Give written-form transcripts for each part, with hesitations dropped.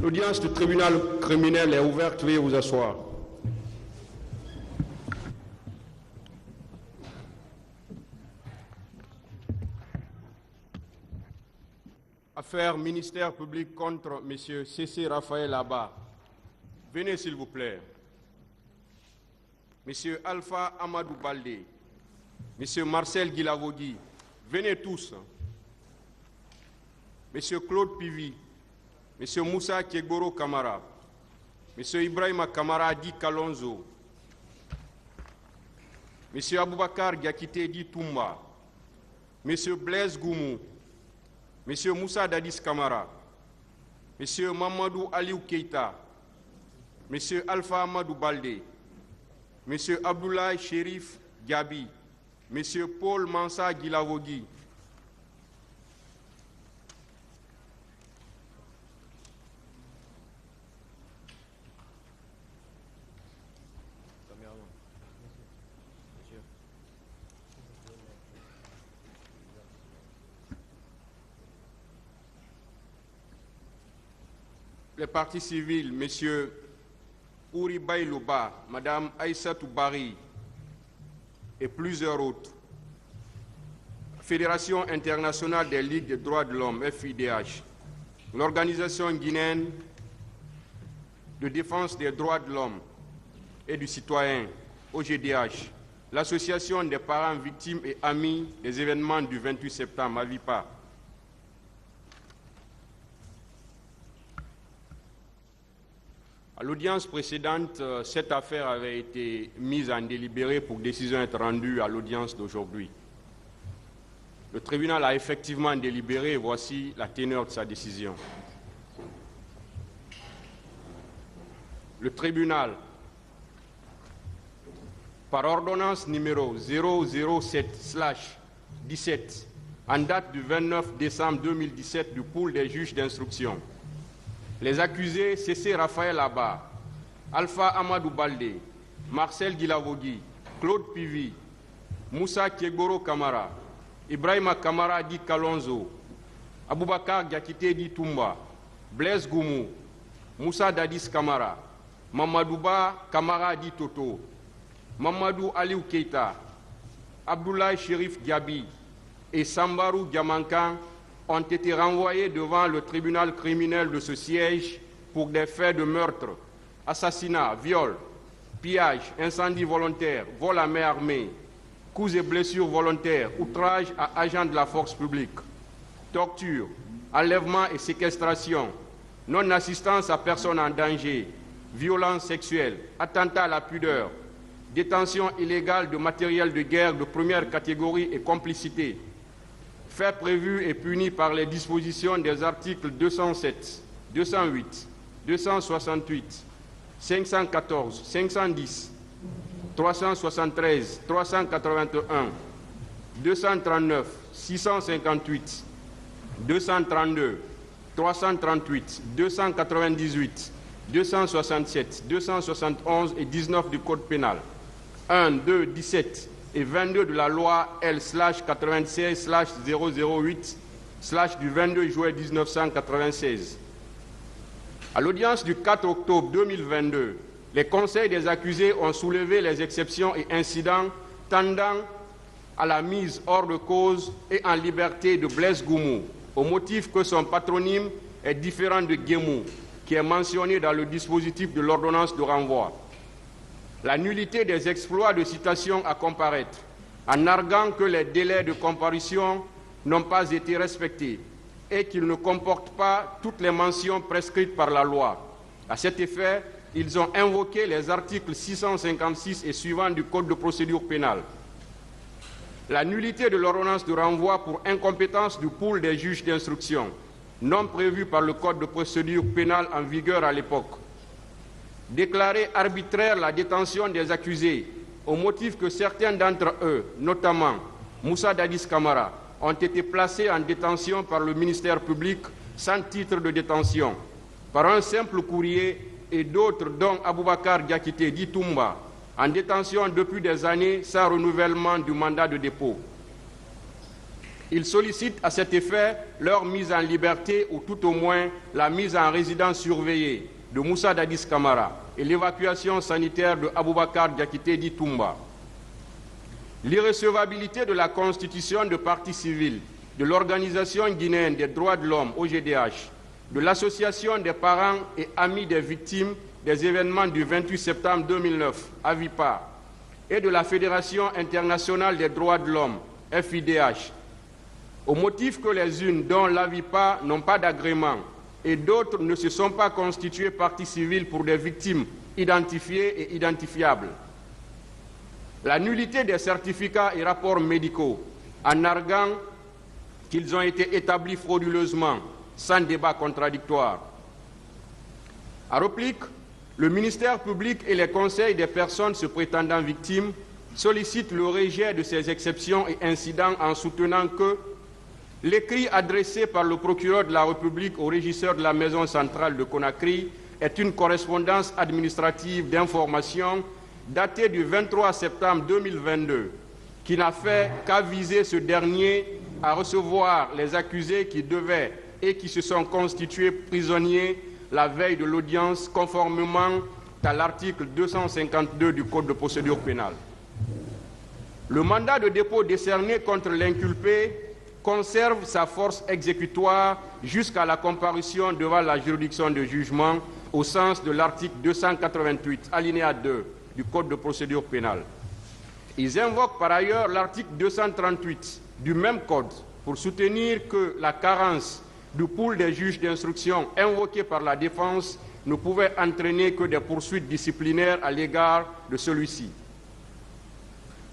L'audience du tribunal criminel est ouverte. Veuillez vous asseoir. Affaire ministère public contre M. C.C. Raphaël Abba. Venez s'il vous plaît. M. Alpha Amadou Baldé. M. Marcel Guilavogui. Venez tous. M. Claude Pivi. M. Moussa Kegboro Kamara. M. Ibrahima Kamara Di Kalonzo. M. Aboubakar Diakité Di Toumba. M. Blaise Goumou. M. Moussa Dadis Kamara, M. Mamadou Aliou Keita, M. Alpha Amadou Baldé, M. Abdoulaye Chérif Gabi, M. Paul Mansa Guilavogui, les parties civiles, M. Ouri Baylouba, Mme Aïssatou Bari et plusieurs autres. Fédération internationale des ligues des droits de l'homme, FIDH, l'Organisation guinéenne de défense des droits de l'homme et du citoyen, OGDH, l'Association des parents victimes et amis des événements du 28 septembre, AVIPA. À l'audience précédente, cette affaire avait été mise en délibéré pour décision être rendue à l'audience d'aujourd'hui. Le tribunal a effectivement délibéré et voici la teneur de sa décision. Le tribunal, par ordonnance numéro 007/17, en date du 29 décembre 2017 du pool des juges d'instruction, les accusés C.C. Raphaël Abba, Alpha Amadou Baldé, Marcel Guilavogui, Claude Pivi, Moussa Kegboro Kamara, Ibrahima Kamara Di Kalonzo, Aboubakar Diakité Di Toumba, Blaise Goumou, Moussa Dadis Kamara, Mamadouba Kamara Di Toto, Mamadou Aliou Keita, Abdoulaye Chérif Gabi et Sambarou Diamankan ont été renvoyés devant le tribunal criminel de ce siège pour des faits de meurtre, assassinat, viol, pillage, incendie volontaire, vol à main armée, coups et blessures volontaires, outrage à agents de la force publique, torture, enlèvement et séquestration, non-assistance à personne en danger, violence sexuelle, attentat à la pudeur, détention illégale de matériel de guerre de première catégorie et complicité, faits prévus et punis par les dispositions des articles 207, 208, 268, 514, 510, 373, 381, 239, 658, 232, 338, 298, 267, 271 et 19 du Code pénal, 1, 2, 17 et 22 de la loi L/96/008/ du 22 juillet 1996. À l'audience du 4 octobre 2022, les conseils des accusés ont soulevé les exceptions et incidents tendant à la mise hors de cause et en liberté de Blaise Goumou, au motif que son patronyme est différent de Guémou, qui est mentionné dans le dispositif de l'ordonnance de renvoi. La nullité des exploits de citation à comparaître, en arguant que les délais de comparution n'ont pas été respectés et qu'ils ne comportent pas toutes les mentions prescrites par la loi. À cet effet, ils ont invoqué les articles 656 et suivants du Code de procédure pénale. La nullité de l'ordonnance de renvoi pour incompétence du pool des juges d'instruction, non prévue par le Code de procédure pénale en vigueur à l'époque. Déclarer arbitraire la détention des accusés au motif que certains d'entre eux, notamment Moussa Dadis Kamara, ont été placés en détention par le ministère public sans titre de détention, par un simple courrier, et d'autres, dont Aboubakar Diakité Di Toumba, en détention depuis des années sans renouvellement du mandat de dépôt. Il sollicite à cet effet leur mise en liberté ou tout au moins la mise en résidence surveillée de Moussa Dadis Camara et l'évacuation sanitaire de Aboubakar Diakité Di Toumba. L'irrecevabilité de la constitution de partie civile de l'Organisation guinéenne des droits de l'homme, OGDH, de l'Association des parents et amis des victimes des événements du 28 septembre 2009, AVIPA, et de la Fédération internationale des droits de l'homme, FIDH, au motif que les unes, dont l'AVIPA, n'ont pas d'agrément et d'autres ne se sont pas constituées partie civile pour des victimes identifiées et identifiables. La nullité des certificats et rapports médicaux en arguant qu'ils ont été établis frauduleusement, sans débat contradictoire. À réplique, le ministère public et les conseils des personnes se prétendant victimes sollicitent le rejet de ces exceptions et incidents en soutenant que l'écrit adressé par le procureur de la République au régisseur de la maison centrale de Conakry est une correspondance administrative d'information datée du 23 septembre 2022, qui n'a fait qu'aviser ce dernier à recevoir les accusés qui devaient et qui se sont constitués prisonniers la veille de l'audience, conformément à l'article 252 du Code de procédure pénale. Le mandat de dépôt décerné contre l'inculpé conserve sa force exécutoire jusqu'à la comparution devant la juridiction de jugement au sens de l'article 288, alinéa 2 du Code de procédure pénale. Ils invoquent par ailleurs l'article 238 du même Code pour soutenir que la carence du pool des juges d'instruction invoqué par la défense ne pouvait entraîner que des poursuites disciplinaires à l'égard de celui-ci.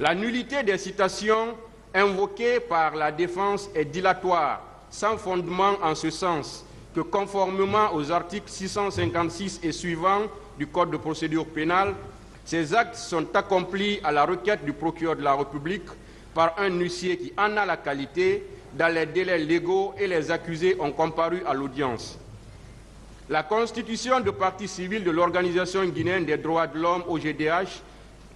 La nullité des citations invoquées par la défense est dilatoire, sans fondement en ce sens que conformément aux articles 656 et suivants du Code de procédure pénale, ces actes sont accomplis à la requête du procureur de la République par un huissier qui en a la qualité dans les délais légaux et les accusés ont comparu à l'audience. La constitution de partie civile de l'Organisation guinéenne des droits de l'homme, OGDH,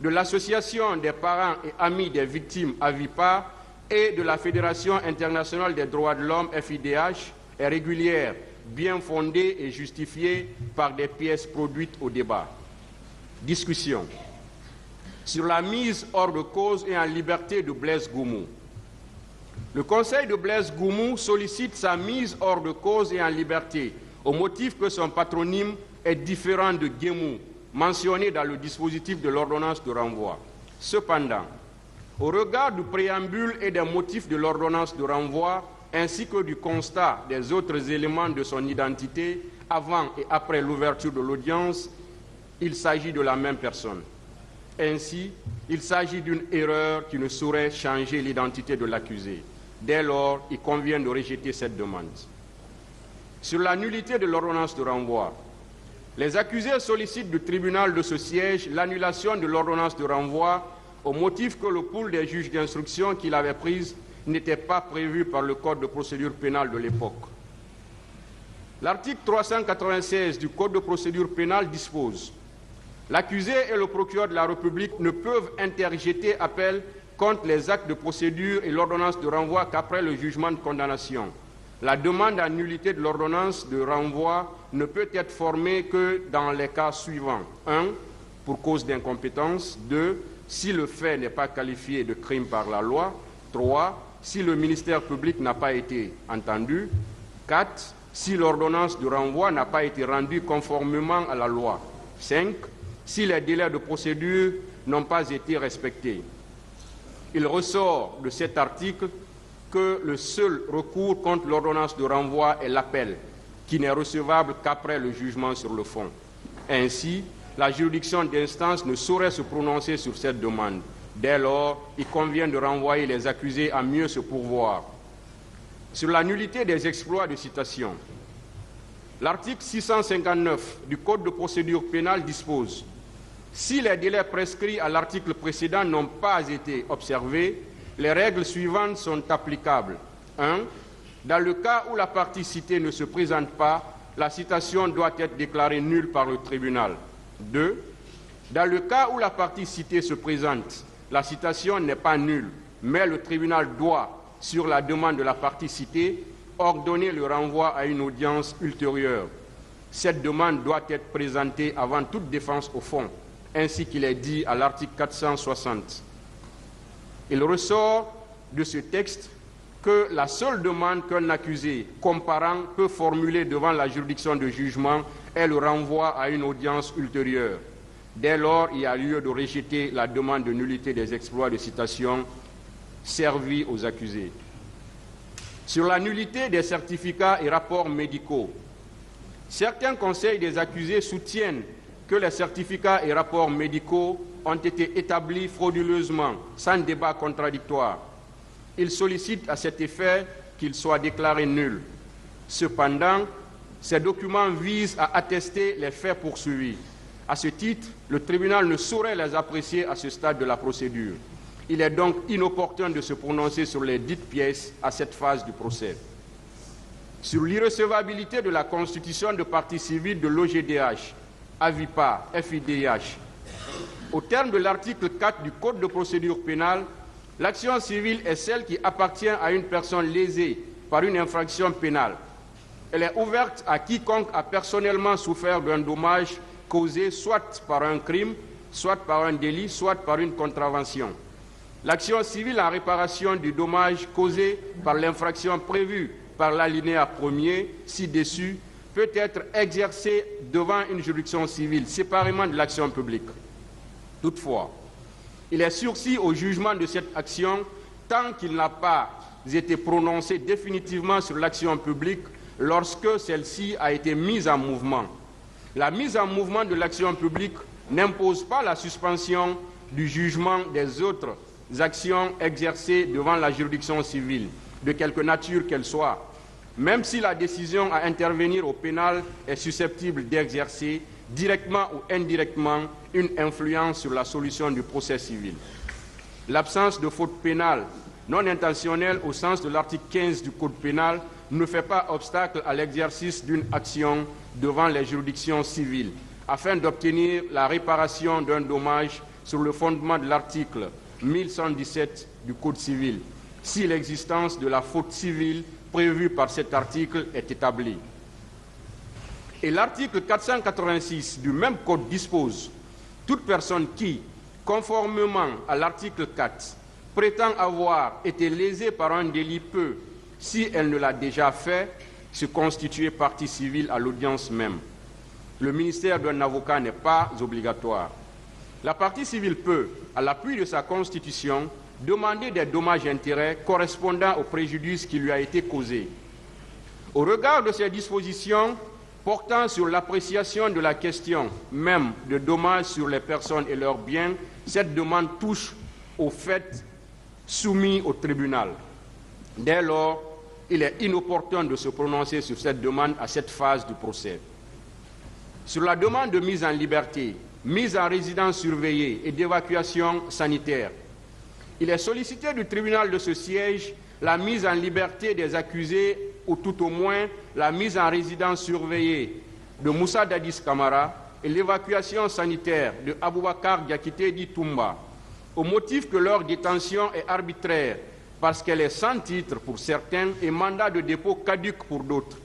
de l'Association des parents et amis des victimes, AVIPA, et de la Fédération internationale des droits de l'homme, FIDH, est régulière, bien fondée et justifiée par des pièces produites au débat. Discussion sur la mise hors de cause et en liberté de Blaise Goumou. Le Conseil de Blaise Goumou sollicite sa mise hors de cause et en liberté au motif que son patronyme est différent de Guémou, mentionné dans le dispositif de l'ordonnance de renvoi. Cependant, au regard du préambule et des motifs de l'ordonnance de renvoi, ainsi que du constat des autres éléments de son identité avant et après l'ouverture de l'audience, il s'agit de la même personne. Ainsi, il s'agit d'une erreur qui ne saurait changer l'identité de l'accusé. Dès lors, il convient de rejeter cette demande. Sur la nullité de l'ordonnance de renvoi, les accusés sollicitent du tribunal de ce siège l'annulation de l'ordonnance de renvoi au motif que le pool des juges d'instruction qu'il avait prise n'était pas prévu par le Code de procédure pénale de l'époque. L'article 396 du Code de procédure pénale dispose: l'accusé et le procureur de la République ne peuvent interjeter appel contre les actes de procédure et l'ordonnance de renvoi qu'après le jugement de condamnation. La demande en nullité de l'ordonnance de renvoi ne peut être formée que dans les cas suivants. 1. Pour cause d'incompétence. 2. Si le fait n'est pas qualifié de crime par la loi. 3. Si le ministère public n'a pas été entendu. 4. Si l'ordonnance de renvoi n'a pas été rendue conformément à la loi. 5. Si les délais de procédure n'ont pas été respectés. Il ressort de cet article que le seul recours contre l'ordonnance de renvoi est l'appel, qui n'est recevable qu'après le jugement sur le fond. Ainsi, la juridiction d'instance ne saurait se prononcer sur cette demande. Dès lors, il convient de renvoyer les accusés à mieux se pourvoir. Sur la nullité des exploits de citation, l'article 659 du Code de procédure pénale dispose: si les délais prescrits à l'article précédent n'ont pas été observés, les règles suivantes sont applicables. 1. Dans le cas où la partie citée ne se présente pas, la citation doit être déclarée nulle par le tribunal. 2. Dans le cas où la partie citée se présente, la citation n'est pas nulle, mais le tribunal doit, sur la demande de la partie citée, ordonner le renvoi à une audience ultérieure. Cette demande doit être présentée avant toute défense au fond, ainsi qu'il est dit à l'article 460. Il ressort de ce texte que la seule demande qu'un accusé comparant peut formuler devant la juridiction de jugement est le renvoi à une audience ultérieure. Dès lors, il y a lieu de rejeter la demande de nullité des exploits de citation servis aux accusés. Sur la nullité des certificats et rapports médicaux, certains conseils des accusés soutiennent que les certificats et rapports médicaux ont été établis frauduleusement, sans débat contradictoire. Ils sollicitent à cet effet qu'ils soient déclarés nuls. Cependant, ces documents visent à attester les faits poursuivis. À ce titre, le tribunal ne saurait les apprécier à ce stade de la procédure. Il est donc inopportun de se prononcer sur les dites pièces à cette phase du procès. Sur l'irrecevabilité de la constitution de partie civile de l'OGDH, AVIPA, FIDH, au terme de l'article 4 du Code de procédure pénale, l'action civile est celle qui appartient à une personne lésée par une infraction pénale. Elle est ouverte à quiconque a personnellement souffert d'un dommage causé soit par un crime, soit par un délit, soit par une contravention. L'action civile en réparation du dommage causé par l'infraction prévue par l'alinéa 1er ci-dessus peut être exercée devant une juridiction civile séparément de l'action publique. Toutefois, il est sursis au jugement de cette action tant qu'il n'a pas été prononcé définitivement sur l'action publique lorsque celle-ci a été mise en mouvement. La mise en mouvement de l'action publique n'impose pas la suspension du jugement des autres actions exercées devant la juridiction civile, de quelque nature qu'elle soit, même si la décision à intervenir au pénal est susceptible d'exercer, directement ou indirectement, une influence sur la solution du procès civil. L'absence de faute pénale non intentionnelle au sens de l'article 15 du Code pénal ne fait pas obstacle à l'exercice d'une action devant les juridictions civiles, afin d'obtenir la réparation d'un dommage sur le fondement de l'article 1117 du Code civil, si l'existence de la faute civile prévue par cet article est établie. Et l'article 486 du même Code dispose « Toute personne qui, conformément à l'article 4, prétend avoir été lésée par un délit peut, si elle ne l'a déjà fait, se constituer partie civile à l'audience même. Le ministère d'un avocat n'est pas obligatoire. La partie civile peut, à l'appui de sa constitution, demander des dommages-intérêts correspondant au préjudice qui lui a été causé. Au regard de ces dispositions portant sur l'appréciation de la question même de dommages sur les personnes et leurs biens, cette demande touche aux faits soumis au tribunal. Dès lors, il est inopportun de se prononcer sur cette demande à cette phase du procès. Sur la demande de mise en liberté, mise en résidence surveillée et d'évacuation sanitaire, il est sollicité du tribunal de ce siège la mise en liberté des accusés ou tout au moins la mise en résidence surveillée de Moussa Dadis Camara et l'évacuation sanitaire de Aboubakar Diakité Di Toumba, au motif que leur détention est arbitraire parce qu'elle est sans titre pour certains et mandat de dépôt caduc pour d'autres.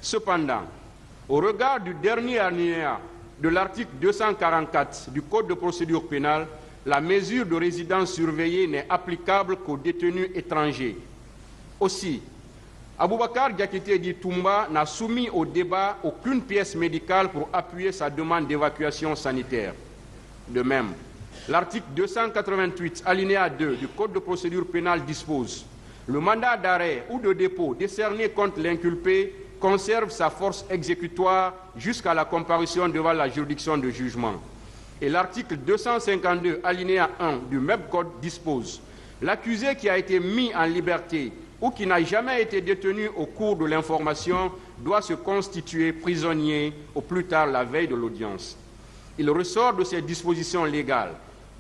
Cependant, au regard du dernier alinéa de l'article 244 du Code de procédure pénale, la mesure de résidence surveillée n'est applicable qu'aux détenus étrangers. Aussi, Aboubakar Diakité Di Toumba n'a soumis au débat aucune pièce médicale pour appuyer sa demande d'évacuation sanitaire. De même, l'article 288, alinéa 2 du Code de procédure pénale dispose « Le mandat d'arrêt ou de dépôt décerné contre l'inculpé conserve sa force exécutoire jusqu'à la comparution devant la juridiction de jugement. » Et l'article 252, alinéa 1 du même Code dispose « L'accusé qui a été mis en liberté ou qui n'a jamais été détenu au cours de l'information doit se constituer prisonnier au plus tard la veille de l'audience. » Il ressort de ces dispositions légales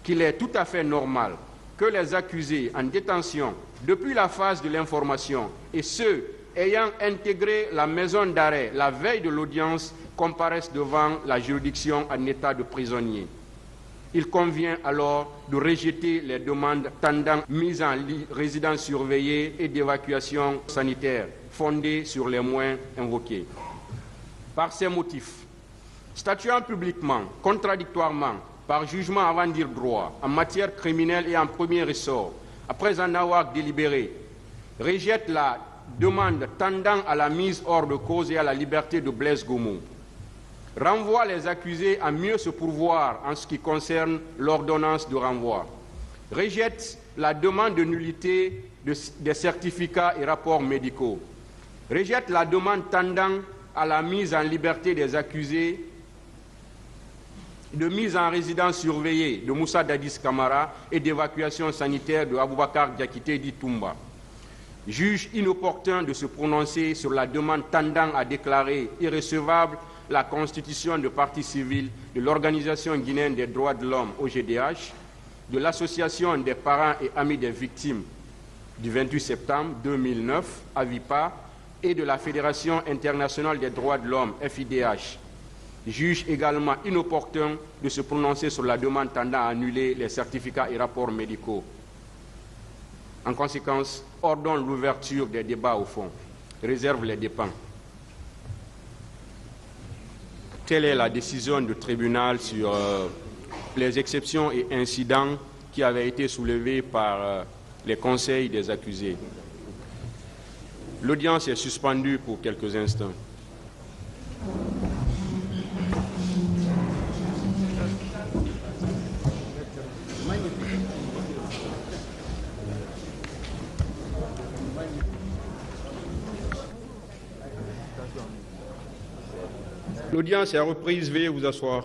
qu'il est tout à fait normal que les accusés en détention depuis la phase de l'information et ceux ayant intégré la maison d'arrêt la veille de l'audience comparaissent devant la juridiction en état de prisonnier. Il convient alors de rejeter les demandes tendant mise en résidence surveillée et d'évacuation sanitaire fondées sur les moyens invoqués. Par ces motifs, statuant publiquement, contradictoirement, par jugement avant dire droit, en matière criminelle et en premier ressort, après en avoir délibéré, rejette la demande tendant à la mise hors de cause et à la liberté de Blaise Gomo, renvoie les accusés à mieux se pourvoir en ce qui concerne l'ordonnance de renvoi, rejette la demande de nullité des certificats et rapports médicaux, rejette la demande tendant à la mise en liberté des accusés de mise en résidence surveillée de Moussa Dadis Camara et d'évacuation sanitaire de Aboubakar Diakité dit Toumba. Juge inopportun de se prononcer sur la demande tendant à déclarer irrecevable la constitution de partie civile de l'Organisation guinéenne des droits de l'homme, OGDH, de l'Association des parents et amis des victimes du 28 septembre 2009, AVIPA, et de la Fédération internationale des droits de l'homme, FIDH. Juge également inopportun de se prononcer sur la demande tendant à annuler les certificats et rapports médicaux. En conséquence, ordonne l'ouverture des débats au fond. Réserve les dépens. Telle est la décision du tribunal sur les exceptions et incidents qui avaient été soulevés par les conseils des accusés. L'audience est suspendue pour quelques instants. L'audience est reprise, veuillez vous asseoir.